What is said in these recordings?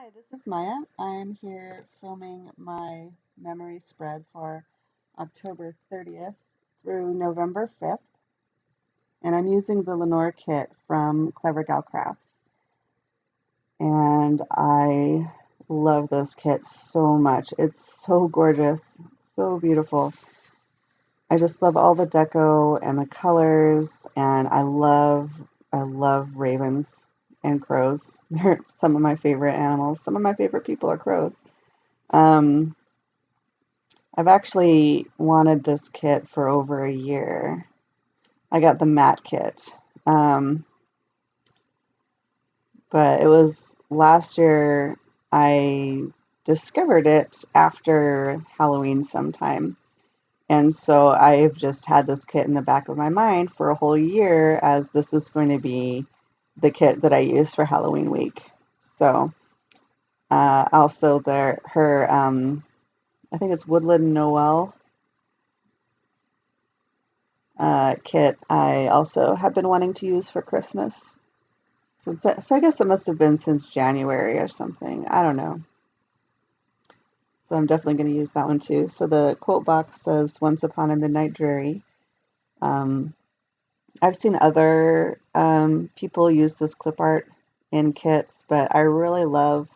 Hi, this is Maya. I'm here filming my memory spread for October 30th through November 5th, and I'm using the Lenore kit from Clever Gal Crafts. And I love this kit so much. It's so gorgeous, so beautiful. I just love all the deco and the colors, and I love ravens and crows. They're some of my favorite animals. Some of my favorite people are crows. Um, I've actually wanted this kit for over a year. I got the matte kit. Um, but it was last year I discovered it after Halloween sometime. And so I've just had this kit in the back of my mind for a whole year as this is going to be the kit that I use for Halloween week. So also I think it's Woodland Noel kit I also have been wanting to use for Christmas. So I guess it must have been since January or something. I don't know. So I'm definitely going to use that one too. So the quote box says "Once upon a midnight dreary." Um, I've seen other people use this clip art in kits, but I really love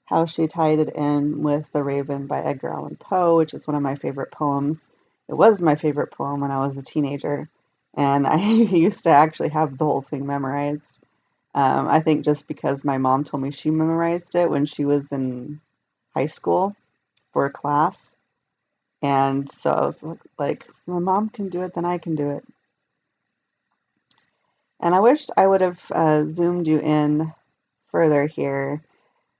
how she tied it in with "The Raven" by Edgar Allan Poe, which is one of my favorite poems. It was my favorite poem when I was a teenager, and I used to actually have the whole thing memorized. I think just because my mom told me she memorized it when she was in high school for a class. And so I was like, if my mom can do it, then I can do it. And I wished I would have zoomed you in further here.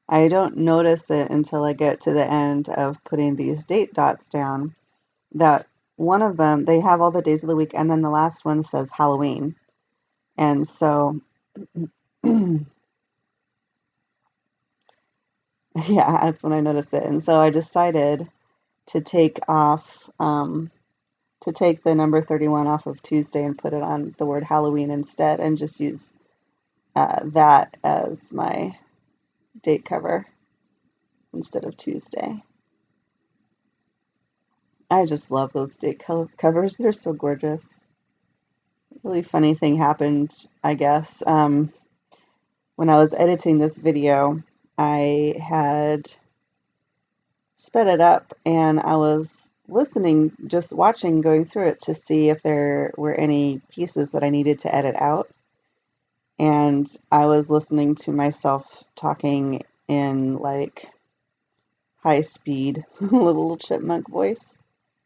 I don't notice it until I get to the end of putting these date dots down that one of them, they have all the days of the week, and then the last one says Halloween. And so, yeah, that's when I noticed it. And so I decided to take the number 31 off of Tuesday and put it on the word Halloween instead and just use that as my date cover instead of Tuesday. I just love those covers. They're so gorgeous. Really funny thing happened, I guess. When I was editing this video, I had sped it up and I was listening, just watching, going through it to see if there were any pieces that I needed to edit out. And I was listening to myself talking in like high speed, little chipmunk voice.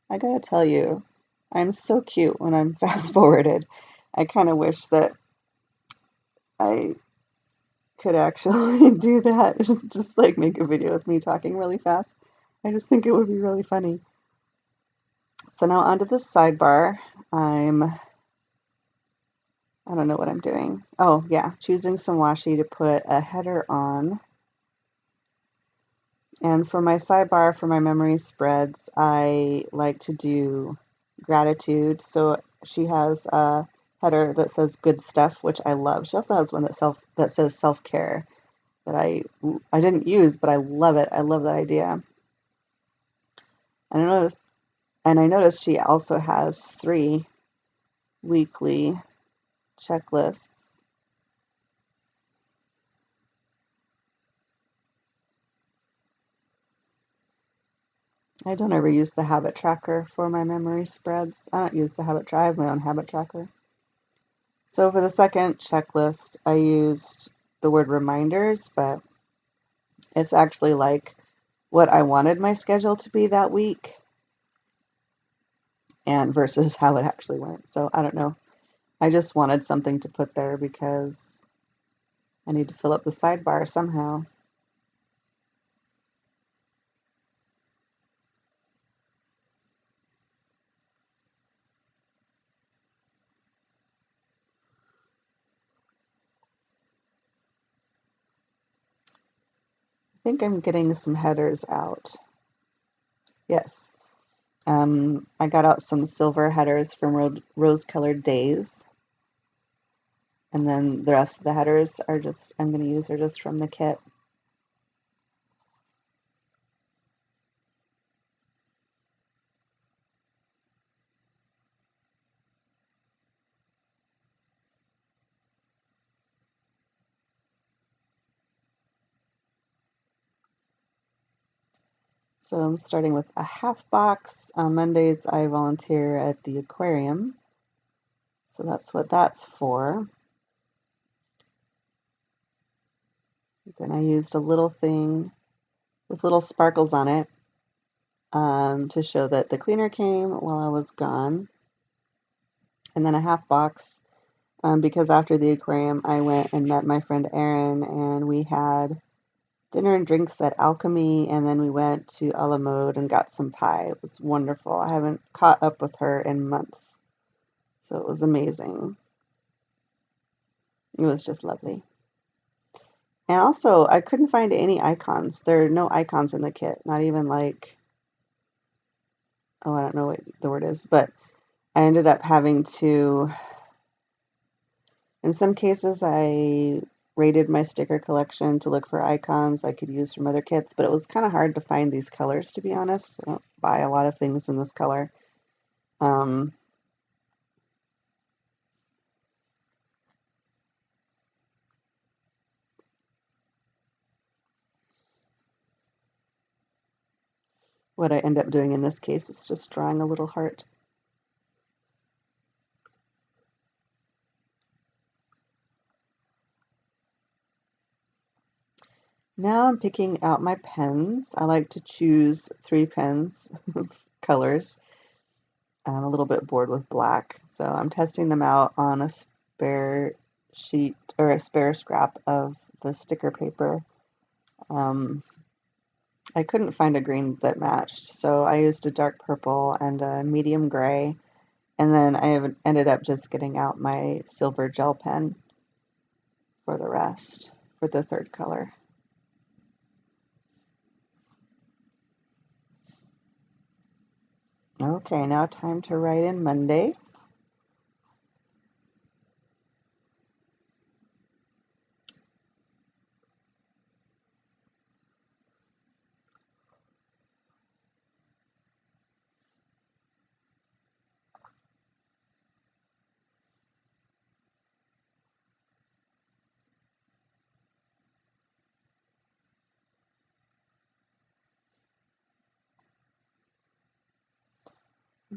I gotta tell you, I'm so cute when I'm fast forwarded. I kind of wish that I could actually do that. Just like make a video with me talking really fast. I just think it would be really funny. So now onto the sidebar. I don't know what I'm doing. Oh yeah, choosing some washi to put a header on. And for my sidebar, for my memory spreads, I like to do gratitude. So she has a header that says good stuff, which I love. She also has one that says self-care that I didn't use, but I love it. I love that idea. And I noticed she also has 3 weekly checklists. I don't ever use the habit tracker for my memory spreads. I don't use the habit tracker. I have my own habit tracker. So for the second checklist, I used the word reminders, but it's actually like what I wanted my schedule to be that week and versus how it actually went. So I don't know. I just wanted something to put there because I need to fill up the sidebar somehow. I think I'm getting some headers out. Yes. I got out some silver headers from Rose Colored Days. And then the rest of the headers I'm going to use are just from the kit. So I'm starting with a half box. On Mondays, I volunteer at the aquarium. So that's what that's for. Then I used a little thing with little sparkles on it to show that the cleaner came while I was gone. And then a half box because after the aquarium, I went and met my friend Erin, and we had dinner and drinks at Alchemy, and then we went to a la mode and got some pie. It was wonderful. I haven't caught up with her in months, so it was amazing. It was just lovely. And also, I couldn't find any icons. There are no icons in the kit, not even like, oh, I don't know what the word is, but I ended up having to, in some cases, I rated my sticker collection to look for icons I could use from other kits, but it was kind of hard to find these colors, to be honest. I don't buy a lot of things in this color. Um, what I end up doing in this case is just drawing a little heart. Now I'm picking out my pens. I like to choose 3 pens, colors. I'm a little bit bored with black, so I'm testing them out on a spare sheet or a spare scrap of the sticker paper. Um, I couldn't find a green that matched, so I used a dark purple and a medium gray, and then I have ended up just getting out my silver gel pen for the rest, for the third color. Okay, now time to write in Monday.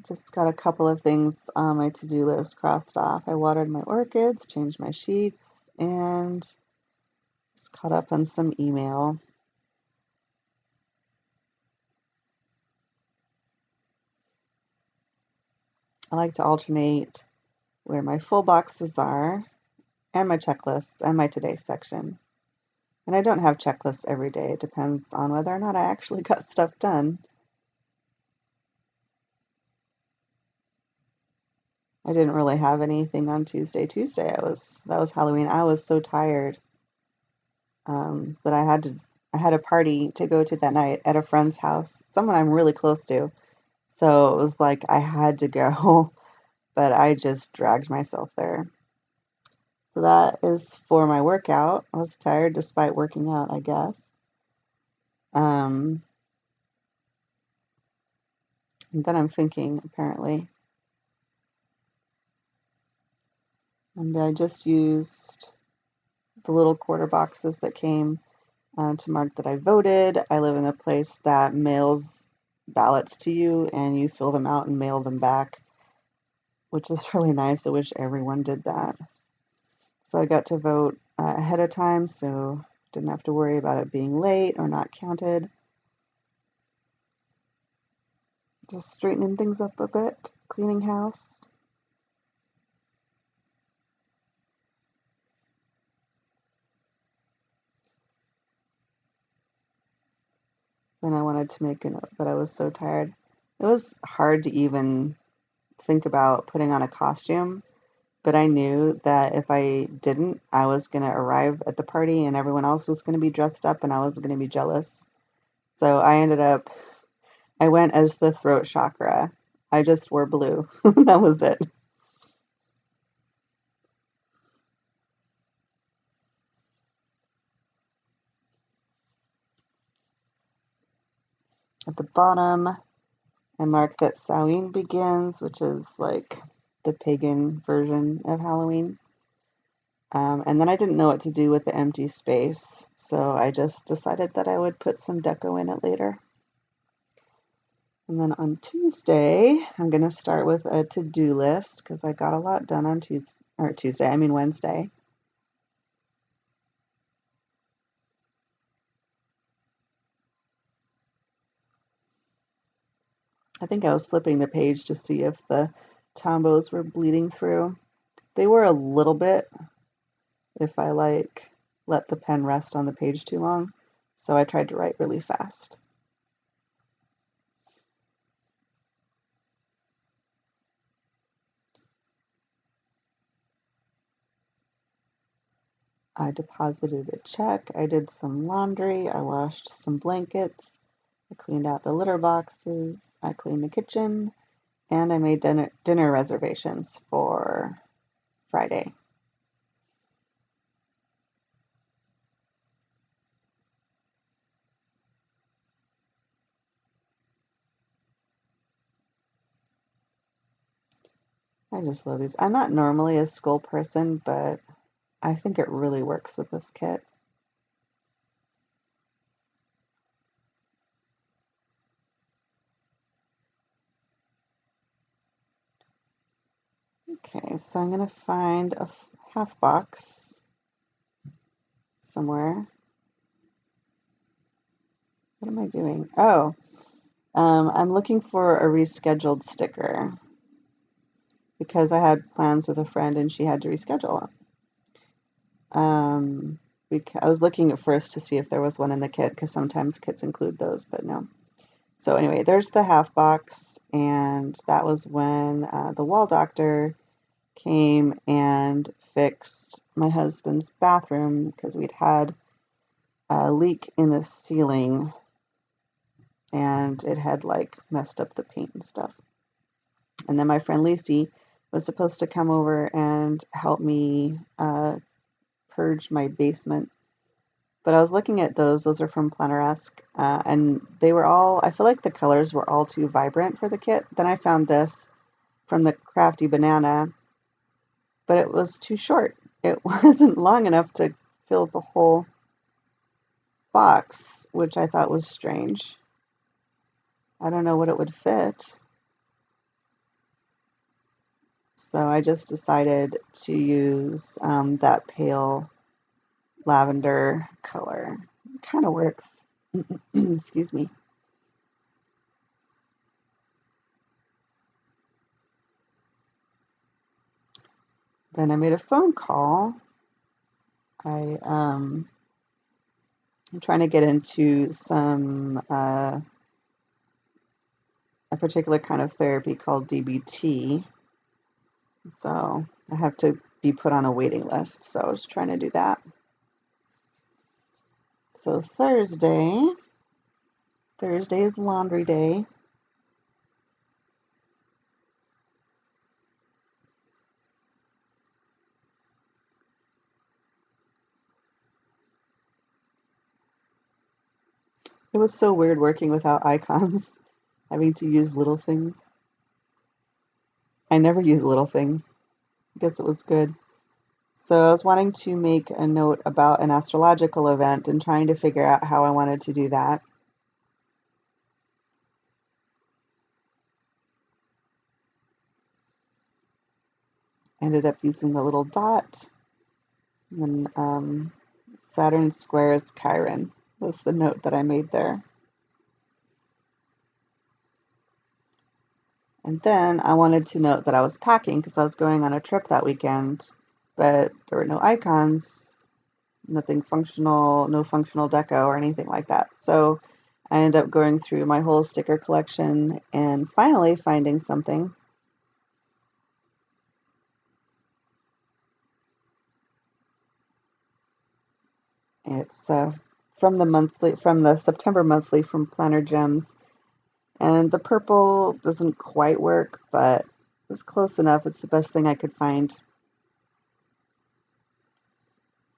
Just got a couple of things on my to-do list crossed off. I watered my orchids, changed my sheets, and just caught up on some email. I like to alternate where my full boxes are and my checklists and my today section. And I don't have checklists every day. It depends on whether or not I actually got stuff done. I didn't really have anything on Tuesday. That was Halloween. I was so tired. But I had a party to go to that night at a friend's house, someone I'm really close to. So it was like I had to go, but I just dragged myself there. So that is for my workout. I was tired despite working out, I guess. Um, and then I'm thinking, apparently, and I just used the little quarter boxes that came to mark that I voted. I live in a place that mails ballots to you and you fill them out and mail them back, which is really nice. I wish everyone did that. So I got to vote ahead of time, so didn't have to worry about it being late or not counted. Just straightening things up a bit, cleaning house. Then I wanted to make a note that I was so tired. It was hard to even think about putting on a costume, but I knew that if I didn't, I was going to arrive at the party and everyone else was going to be dressed up and I was going to be jealous. So I went as the throat chakra. I just wore blue. That was it. At the bottom, I mark that Samhain begins, which is like the pagan version of Halloween. And then I didn't know what to do with the empty space, so I just decided that I would put some deco in it later. And then on Tuesday, I'm going to start with a to-do list because I got a lot done on Wednesday. I think I was flipping the page to see if the tombos were bleeding through. They were a little bit if I let the pen rest on the page too long. So I tried to write really fast. I deposited a check. I did some laundry. I washed some blankets. I cleaned out the litter boxes. I cleaned the kitchen. And I made dinner reservations for Friday. I just love these. I'm not normally a skull person, but I think it really works with this kit. Okay, so I'm going to find a half box somewhere. What am I doing? Oh, I'm looking for a rescheduled sticker because I had plans with a friend and she had to reschedule. I was looking at first to see if there was one in the kit because sometimes kits include those, but no. So anyway, there's the half box, and that was when the wall doctor came and fixed my husband's bathroom because we'd had a leak in the ceiling and it had like messed up the paint and stuff. And then my friend Lacey was supposed to come over and help me purge my basement. But I was looking at those are from Planner-esque, and they were all, I feel like the colors were all too vibrant for the kit. Then I found this from the Crafty Banana, but it was too short. It wasn't long enough to fill the whole box, which I thought was strange. I don't know what it would fit. So I just decided to use that pale lavender color. It kind of works. Excuse me. Then I made a phone call. I'm trying to get into a particular kind of therapy called DBT. So I have to be put on a waiting list. So I was trying to do that. So Thursday is laundry day. It was so weird working without icons, having to use little things. I never use little things. I guess it was good. So I was wanting to make a note about an astrological event and trying to figure out how I wanted to do that. I ended up using the little dot, and then Saturn squares Chiron was the note that I made there. And then I wanted to note that I was packing because I was going on a trip that weekend, but there were no icons, nothing functional, no functional deco or anything like that. So I ended up going through my whole sticker collection and finally finding something. It's from the September monthly from Planner Gems, and the purple doesn't quite work, but it's close enough. It's the best thing I could find.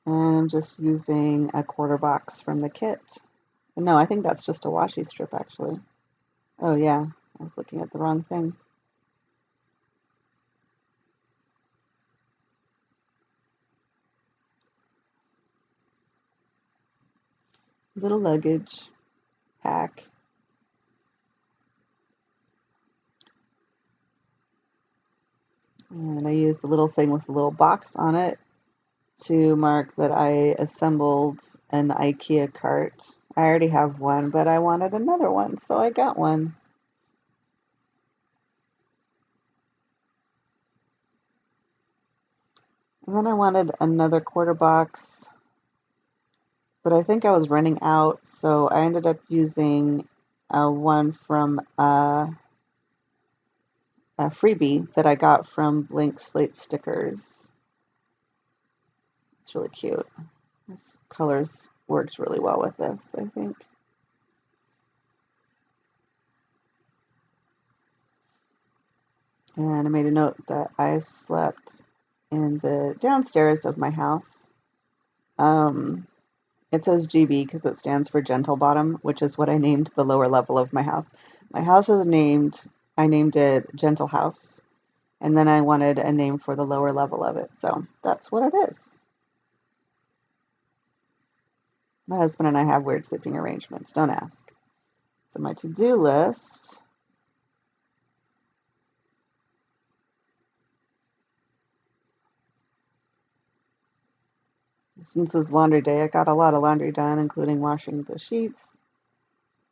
And I'm just using a quarter box from the kit. No, I think that's just a washi strip actually. Oh yeah, I was looking at the wrong thing. Little luggage pack. And I used the little thing with the little box on it to mark that I assembled an IKEA cart. I already have one, but I wanted another one, so I got one. And then I wanted another quarter box, but I think I was running out, so I ended up using one from a freebie that I got from Blank Slate Stickers. It's really cute. This colors worked really well with this, I think. And I made a note that I slept in the downstairs of my house. Um, it says GB because it stands for Gentle Bottom, which is what I named the lower level of my house. My house is named, I named it Gentle House, and then I wanted a name for the lower level of it, so that's what it is. My husband and I have weird sleeping arrangements, don't ask. So my to-do list, since it's laundry day, I got a lot of laundry done, including washing the sheets,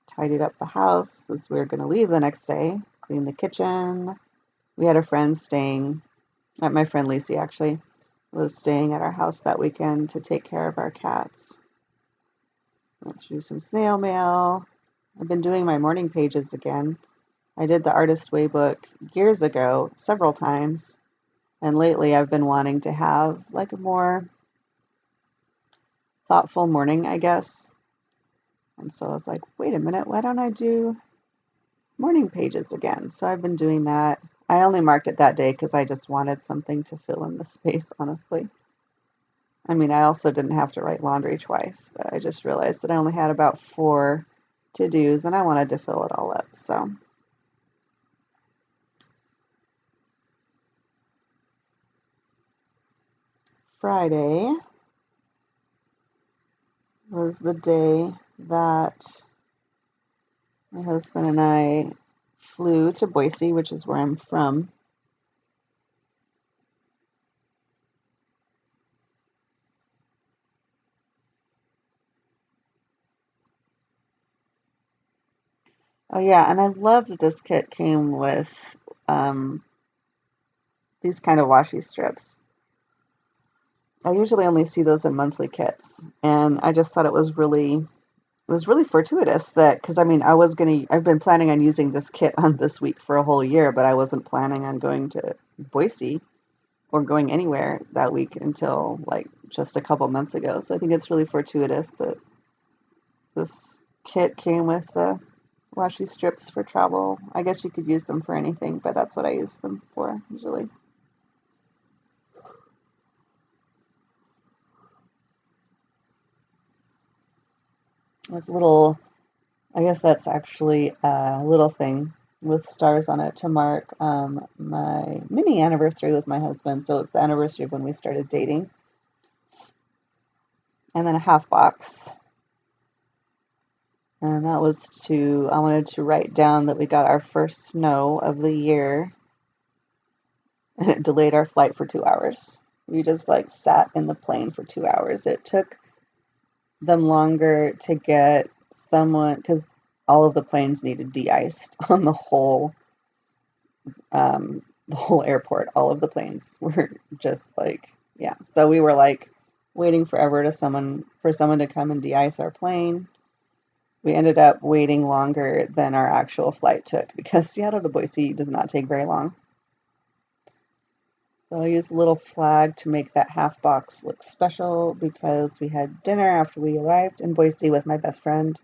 tidied up the house as we were going to leave the next day, cleaned the kitchen. We had a friend staying, my friend Lacey actually, was staying at our house that weekend to take care of our cats. Went through some snail mail. I've been doing my morning pages again. I did the Artist Way book years ago, several times, and lately I've been wanting to have like a more thoughtful morning, I guess. And so I was like, wait a minute, why don't I do morning pages again? So I've been doing that. I only marked it that day because I just wanted something to fill in the space, honestly. I mean, I also didn't have to write laundry twice, but I just realized that I only had about 4 to-dos and I wanted to fill it all up. So Friday was the day that my husband and I flew to Boise, which is where I'm from. Oh yeah, and I love that this kit came with um, these kind of washi strips. I usually only see those in monthly kits, and I just thought it was really fortuitous that because I mean I've been planning on using this kit on this week for a whole year, but I wasn't planning on going to Boise or going anywhere that week until like just a couple months ago. So I think it's really fortuitous that this kit came with the washi strips for travel. I guess you could use them for anything, but that's what I use them for usually. It's a little, I guess that's actually a little thing with stars on it to mark my mini anniversary with my husband. So it's the anniversary of when we started dating. And then a half box. And that was I wanted to write down that we got our first snow of the year and it delayed our flight for 2 hours. We just like sat in the plane for 2 hours. It took them longer to get someone, because all of the planes needed de-iced on the whole airport. All of the planes were just like, yeah. So we were like waiting forever for someone to come and de-ice our plane. We ended up waiting longer than our actual flight took because Seattle to Boise does not take very long. So I used a little flag to make that half box look special because we had dinner after we arrived in Boise with my best friend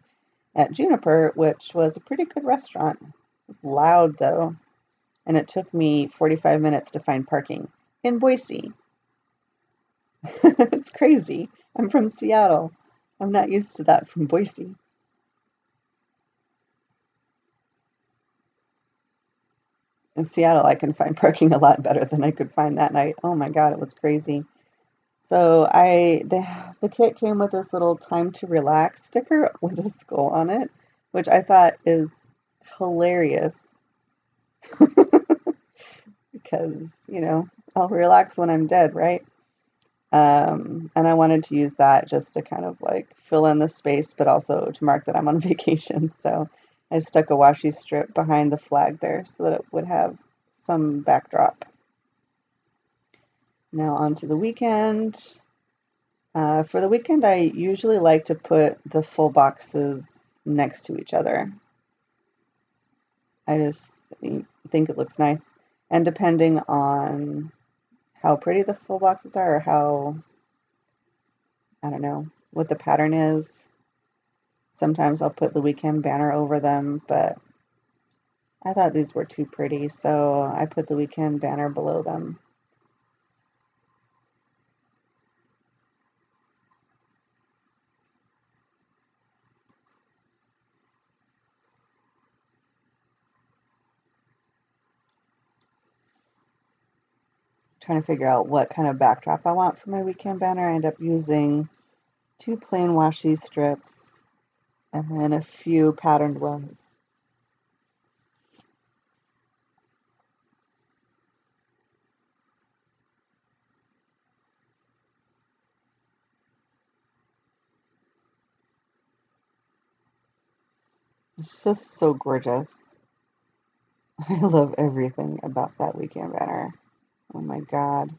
at Juniper, which was a pretty good restaurant. It was loud though, and it took me 45 minutes to find parking in Boise. It's crazy. I'm from Seattle. I'm not used to that from Boise. In Seattle, I can find parking a lot better than I could find that night. Oh my God, it was crazy. So the kit came with this little time to relax sticker with a skull on it, which I thought is hilarious because, I'll relax when I'm dead, right? And I wanted to use that just to kind of like fill in the space, but also to mark that I'm on vacation. So I stuck a washi strip behind the flag there so that it would have some backdrop. Now on to the weekend. For the weekend, I usually like to put the full boxes next to each other. I just think it looks nice. And depending on how pretty the full boxes are or how, I don't know, what the pattern is, sometimes I'll put the weekend banner over them, but I thought these were too pretty, so I put the weekend banner below them. Trying to figure out what kind of backdrop I want for my weekend banner. I end up using 2 plain washi strips and then a few patterned ones. It's just so gorgeous. I love everything about that weekend banner. Oh my God.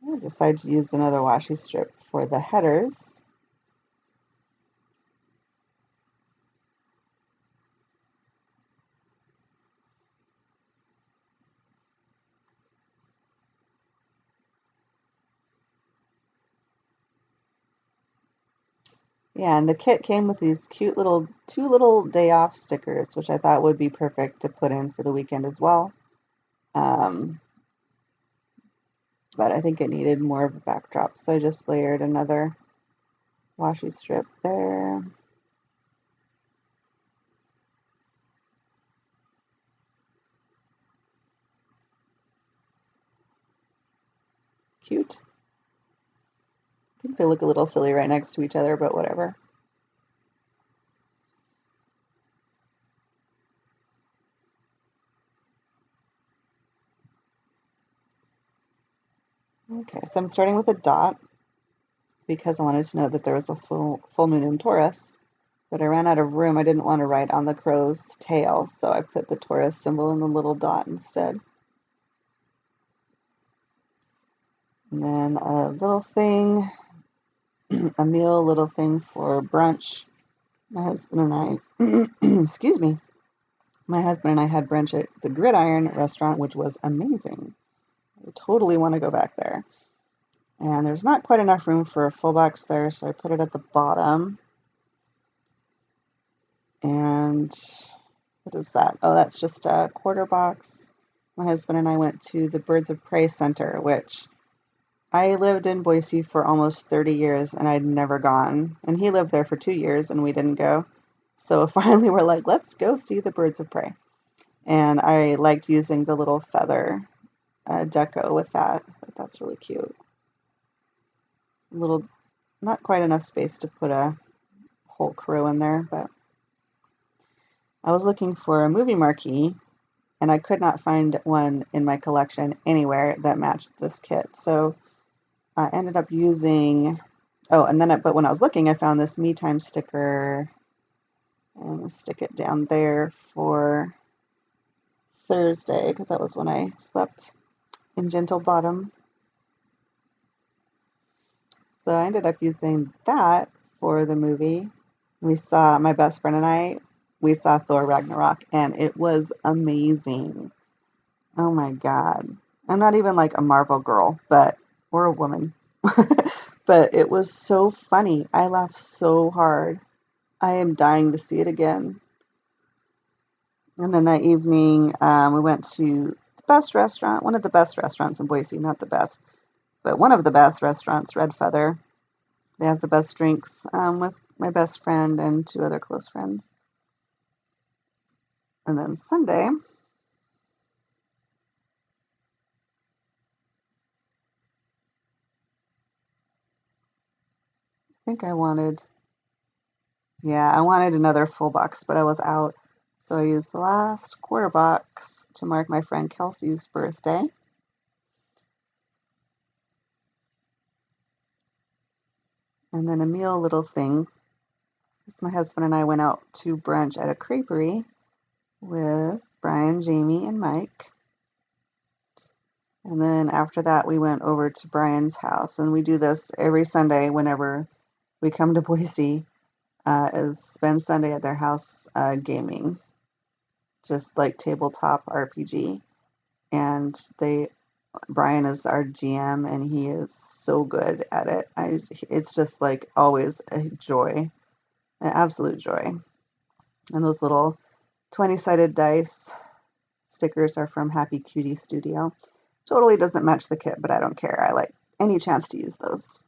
I decided to use another washi strip for the headers. Yeah, and the kit came with these cute little 2 little day off stickers, which I thought would be perfect to put in for the weekend as well. Um, but I think it needed more of a backdrop, so I just layered another washi strip there. Cute. I think they look a little silly right next to each other, but whatever. Okay, so I'm starting with a dot because I wanted to know that there was a full moon in Taurus, but I ran out of room. I didn't want to write on the crow's tail, so I put the Taurus symbol in the little dot instead. And then a little thing, a meal little thing for brunch. My husband and I, excuse me, my husband and I had brunch at the Gridiron restaurant, which was amazing. I totally want to go back there. And there's not quite enough room for a full box there, so I put it at the bottom. And what is that? Oh, that's just a quarter box. My husband and I went to the Birds of Prey Center, which I lived in Boise for almost 30 years and I'd never gone. And he lived there for 2 years and we didn't go. So finally we're like, let's go see the Birds of Prey. And I liked using the little feather deco with that. That's really cute. A little, not quite enough space to put a whole crew in there, but I was looking for a movie marquee and I could not find one in my collection anywhere that matched this kit. So I ended up using, oh, and then, but when I was looking, I found this Me Time sticker and I'll stick it down there for Thursday because that was when I slept in Gentle Bottom. So I ended up using that for the movie. We saw, my best friend and I, we saw Thor Ragnarok and it was amazing. Oh my God. I'm not even like a Marvel girl, but, or a woman, but it was so funny. I laughed so hard. I am dying to see it again. And then that evening, we went to the best restaurant, one of the best restaurants in Boise, not the best, but one of the best restaurants, Red Feather. They have the best drinks with my best friend and 2 other close friends. And then Sunday, I think I wanted Yeah, I wanted another full box, but I was out. So I used the last quarter box to mark my friend Kelsey's birthday. And then a meal little thing. My husband and I went out to brunch at a creperie with Brian, Jamie, and Mike. And then after that, we went over to Brian's house. And we do this every Sunday whenever we come to Boise, is spend Sunday at their house gaming, just like tabletop RPG. And Brian is our GM, and he is so good at it. It's just like always a joy, an absolute joy. And those little 20-sided dice stickers are from Happy Cutie Studio. Totally doesn't match the kit, but I don't care. I like any chance to use those.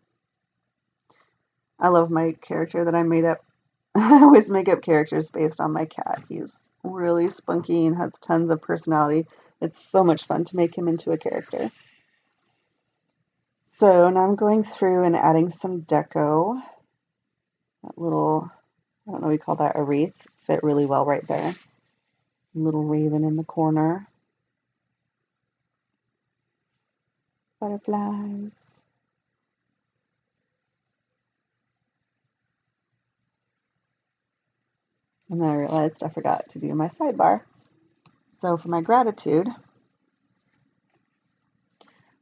I love my character that I made up. I always make up characters based on my cat. He's really spunky and has tons of personality. It's so much fun to make him into a character. So now I'm going through and adding some deco. That little, I don't know, we call that a wreath, fit really well right there. Little raven in the corner. Butterflies. And then I realized I forgot to do my sidebar. So for my gratitude,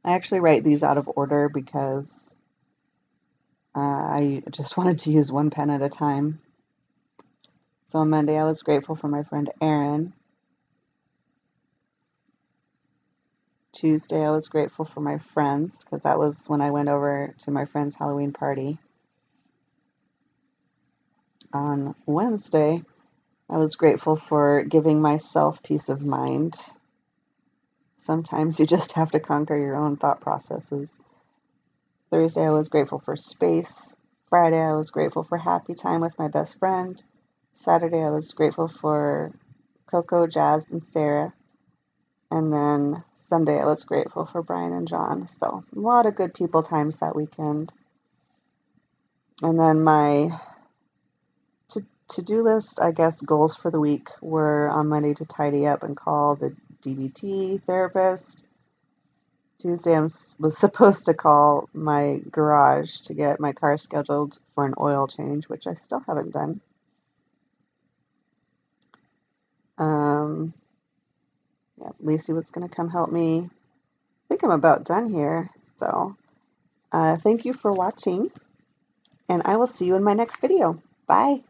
I actually write these out of order because I just wanted to use one pen at a time. So on Monday, I was grateful for my friend Erin. Tuesday, I was grateful for my friends because that was when I went over to my friend's Halloween party. On Wednesday, I was grateful for giving myself peace of mind. Sometimes you just have to conquer your own thought processes. Thursday, I was grateful for space. Friday, I was grateful for happy time with my best friend. Saturday, I was grateful for Coco, Jazz, and Sarah. And then Sunday, I was grateful for Brian and John. So a lot of good people times that weekend. And then my to-do list, I guess, goals for the week were on Monday to tidy up and call the DBT therapist. Tuesday, I was supposed to call my garage to get my car scheduled for an oil change, which I still haven't done. Yeah, Lacey was going to come help me. I think I'm about done here. So thank you for watching, and I will see you in my next video. Bye.